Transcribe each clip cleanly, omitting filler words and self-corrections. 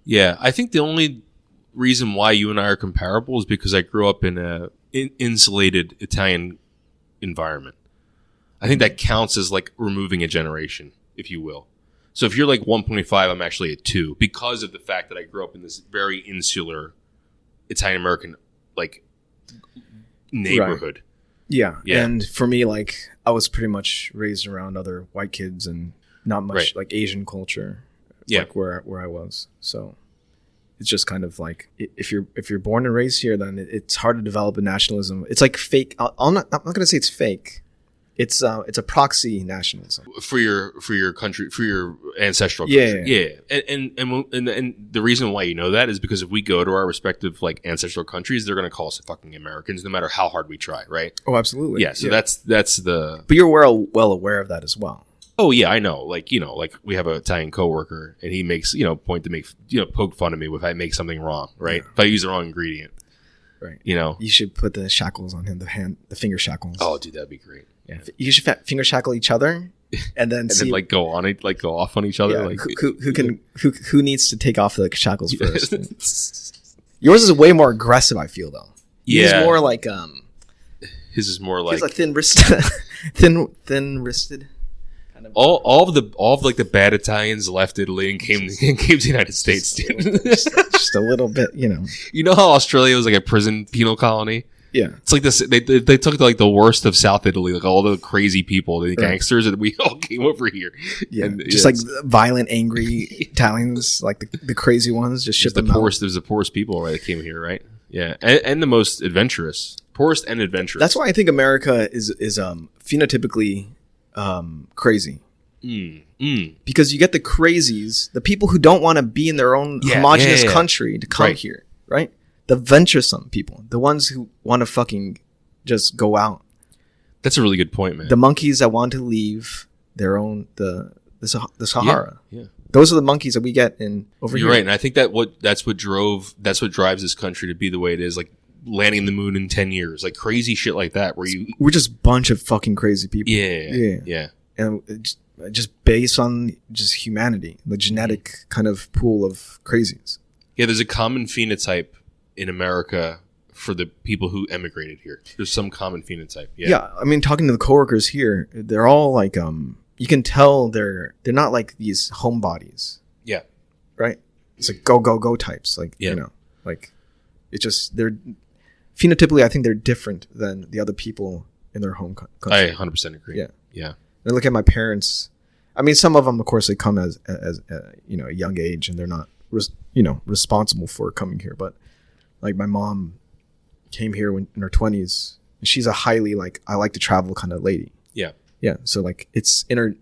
Yeah, I think the only reason why you and I are comparable is because I grew up in a insulated Italian environment. I think that counts as like removing a generation, if you will. So if you're like 1.5, I'm actually at 2 because of the fact that I grew up in this very insular Italian American like neighborhood. Right. Yeah, and for me, like I was pretty much raised around other white kids and not much like Asian culture. Like where I was, so it's just kind of like if you're born and raised here, then it's hard to develop a nationalism. It's like fake. I'm not gonna say it's fake. It's a proxy nationalism for your country, for your ancestral country. Yeah. And the reason why you know that is because if we go to our respective like ancestral countries, they're gonna call us fucking Americans no matter how hard we try, right? Oh, absolutely. Yeah. So that's the. But you're well aware of that as well. Oh yeah, I know. Like like we have an Italian coworker, and he makes point to make poke fun of me if I make something wrong, right? Yeah. If I use the wrong ingredient, right? You should put the shackles on him, the finger shackles. Oh, dude, that'd be great. Yeah, you should finger shackle each other, and then then like go off on each other. Yeah, like who needs to take off the shackles first? Yours is way more aggressive, I feel though. Yeah, he's more like His is more like thin-wristed, thin-wristed. All of like the bad Italians left Italy and came to the United States, dude. just a little bit, You know how Australia was like a prison penal colony? Yeah, it's like this. They took like the worst of South Italy, like all the crazy people, the gangsters, and we all came over here. Yeah, and, just like violent, angry Italians, like the crazy ones, just ship them out. There's the poorest people that came here, right? Yeah, and the most adventurous, poorest and adventurous. That's why I think America is phenotypically crazy. Because you get the crazies, the people who don't want to be in their own homogenous country to come here, right? The venturesome people, the ones who want to fucking just go out. That's a really good point, man. The monkeys that want to leave their own the Sahara. Yeah. Those are the monkeys that we get over here. You're right, and I think that's what drives this country to be the way it is, like landing the moon in 10 years, like crazy shit like that. We're just a bunch of fucking crazy people. Yeah. And just based on just humanity, the genetic kind of pool of crazies. Yeah, there's a common phenotype in America for the people who emigrated here. There's some common phenotype. Yeah, I mean, talking to the coworkers here, they're all like, you can tell they're not like these homebodies. Yeah. Right? It's like go types. Like, like it's just, they're phenotypically, I think they're different than the other people in their home country. I 100% agree. Yeah. And I look at my parents. I mean, some of them, of course, they come as a young age, and they're not, responsible for coming here. But like my mom came here in her 20s. And she's a highly like I like to travel kind of lady. Yeah. Yeah. So like it's in her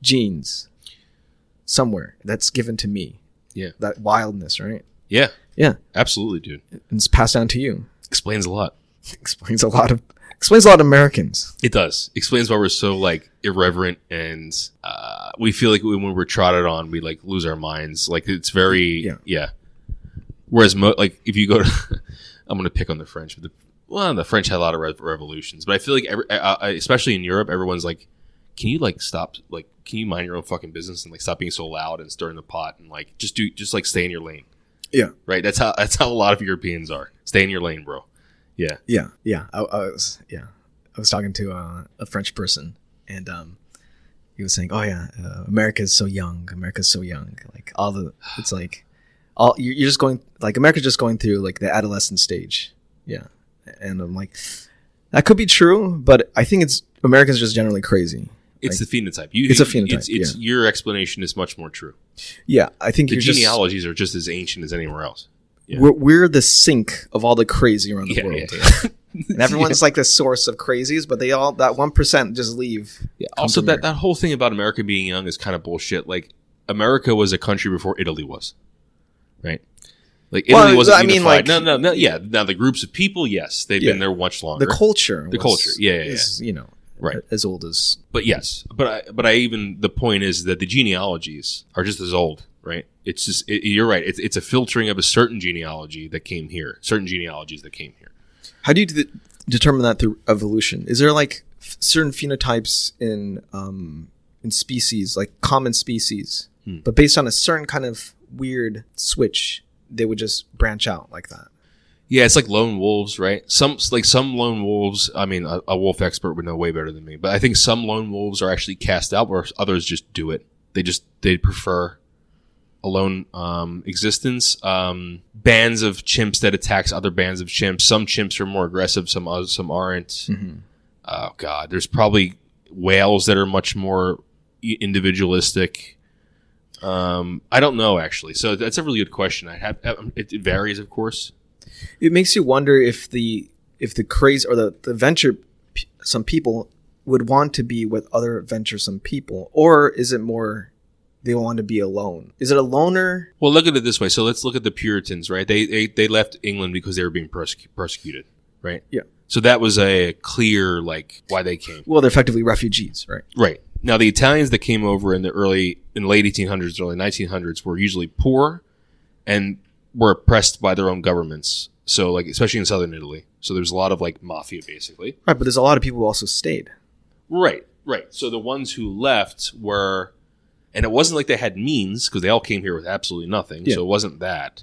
genes somewhere that's given to me. Yeah. That wildness, right? Yeah. Yeah. Absolutely, dude. And it's passed down to you. Explains a lot. Explains a lot of Americans. It does. Explains why we're so like irreverent, and we feel like when we're trotted on, we like lose our minds. Like it's very Whereas like if you go to, I'm gonna pick on the French, but the French had a lot of revolutions, but I feel like especially in Europe, everyone's like, can you like stop? Like, can you mind your own fucking business and like stop being so loud and stirring the pot and like just like stay in your lane. Yeah. Right. That's how a lot of Europeans are. Stay in your lane, bro. Yeah. Yeah. I was talking to a French person, and he was saying, "Oh yeah, America's so young. Like you're just going like America's just going through like the adolescent stage." Yeah, and I'm like, that could be true, but I think Americans just generally crazy. It's like, the phenotype. It's a phenotype. It's your explanation is much more true. Yeah, I think the genealogies are just as ancient as anywhere else. Yeah. We're the sink of all the crazy around the world. Yeah. And everyone's like the source of crazies, but they all, that 1% just leave. Yeah. Also, that whole thing about America being young is kind of bullshit. Like, America was a country before Italy was, right? Like, Italy wasn't unified. No. Yeah. Now, the groups of people, yes, they've been there much longer. The culture. Is, right. As old as. But yes. But I even, the point is that the genealogies are just as old, right? It's just, you're right. It's a filtering of a certain genealogy that came here, certain genealogies that came here. How do you determine that through evolution? Is there like certain phenotypes in species, like common species, but based on a certain kind of weird switch, they would just branch out like that. Yeah, it's like lone wolves, right? Some lone wolves. I mean, a wolf expert would know way better than me, but I think some lone wolves are actually cast out, where others just do it. They prefer a lone existence. Bands of chimps that attacks other bands of chimps. Some chimps are more aggressive, some aren't. Mm-hmm. Oh God, there's probably whales that are much more individualistic. I don't know actually. So that's a really good question. It varies, of course. It makes you wonder if the craze or the venturesome people would want to be with other venturesome people, or is it more they want to be alone? Is it a loner? Well, look at it this way. So let's look at the Puritans, right? They left England because they were being persecuted, right? Yeah. So that was a clear why they came. Well, they're effectively refugees, right? Right. Now the Italians that came over in the late 1800s, early 1900s were usually poor and were oppressed by their own governments. So especially in southern Italy. So there's a lot of mafia basically. Right, but there's a lot of people who also stayed. Right. So the ones who left were, and it wasn't like they had means because they all came here with absolutely nothing. Yeah. So it wasn't that.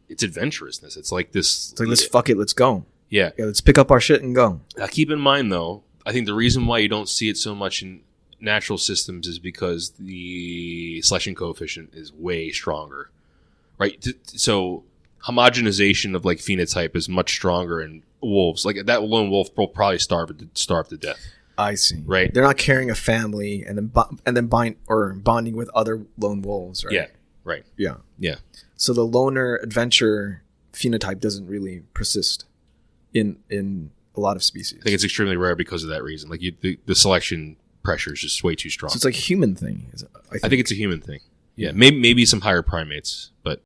It's adventurousness. It's like this. It's like, let's fuck it. Let's go. Yeah. Let's pick up our shit and go. Now keep in mind though, I think the reason why you don't see it so much in natural systems is because the selection coefficient is way stronger. Right, so homogenization of phenotype is much stronger in wolves. That lone wolf will probably starve to death. I see. Right, they're not carrying a family and then bonding with other lone wolves. Right. Yeah. Right. Yeah. Yeah. So the loner adventure phenotype doesn't really persist in a lot of species. I think it's extremely rare because of that reason. The selection pressure is just way too strong. So it's like a human thing. I think it's a human thing. Yeah, maybe some higher primates, but